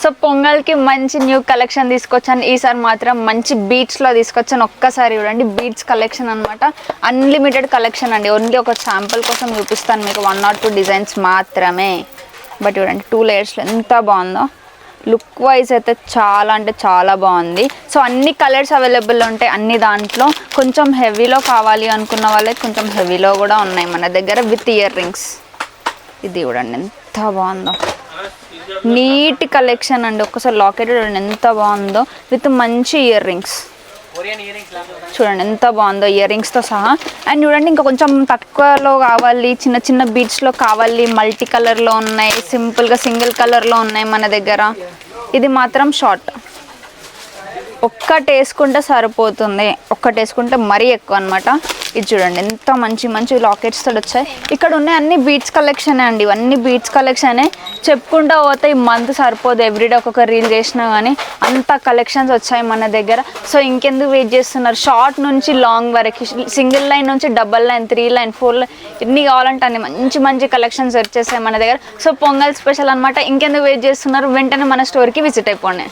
So పొంగల్కి మంచి new collection తీసుకొచ్చాను. ఈసారి మాత్రం మంచి బీట్స్లో తీసుకొచ్చాను. ఒక్కసారి చూడండి, బీట్స్ కలెక్షన్ అనమాట. అన్లిమిటెడ్ కలెక్షన్ అండి. ఓన్లీ ఒక శాంపుల్ కోసం చూపిస్తాను మీకు, 1 or 2 డిజైన్స్ మాత్రమే. బట్ చూడండి 2 లేయర్స్లో ఎంత బాగుందో. లుక్ వైజ్ అయితే చాలా అంటే చాలా బాగుంది. సో అన్ని కలర్స్ అవైలబుల్ ఉంటాయి అన్ని దాంట్లో. కొంచెం హెవీలో కావాలి అనుకున్న వాళ్ళకి కొంచెం హెవీలో కూడా ఉన్నాయి మన దగ్గర, విత్ ఇయర్ రింగ్స్. ఇది చూడండి ఎంత బాగుందో, నీట్ కలెక్షన్ అండి. ఒక్కసారి లాకెట్ చూడండి ఎంత బాగుందో, విత్ మంచి ఇయర్ రింగ్స్. చూడండి ఎంత బాగుందో ఇయర్ రింగ్స్తో సహా. అండ్ చూడండి ఇంకా కొంచెం తక్కువలో కావాలి, చిన్న చిన్న బీట్స్లో కావాలి, మల్టీ కలర్లో ఉన్నాయి, సింపుల్గా సింగిల్ కలర్లో ఉన్నాయి మన దగ్గర. ఇది మాత్రం షార్ట్, ఒక్కటి వేసుకుంటే సరిపోతుంది, ఒక్కటి వేసుకుంటే మరీ ఎక్కువ అనమాట. ఇది చూడండి ఎంత మంచి మంచి లాకెట్స్ తోటి వచ్చాయి. ఇక్కడ ఉన్నాయి అన్ని బీట్స్ కలెక్షనే అండి, ఇవన్నీ బీట్స్ కలెక్షనే. చెప్పుకుంటూ పోతే ఈ మంత్ సరిపోదు, ఎవ్రీడే ఒక్కొక్క రీల్ చేసినా కానీ అంత కలెక్షన్స్ వచ్చాయి మన దగ్గర. సో ఇంకెందుకు వెయిట్ చేస్తున్నారు? షార్ట్ నుంచి లాంగ్ వరకు, సింగిల్ లైన్ నుంచి డబల్ లైన్, 3 లైన్, 4 లైన్, ఎన్ని కావాలంటే అన్ని మంచి మంచి కలెక్షన్స్ వచ్చేసాయి మన దగ్గర. సో పొంగల్ స్పెషల్ అనమాట. ఇంకెందుకు వెయిట్ చేస్తున్నారు? వెంటనే మన స్టోర్కి విజిట్ అయిపోండి.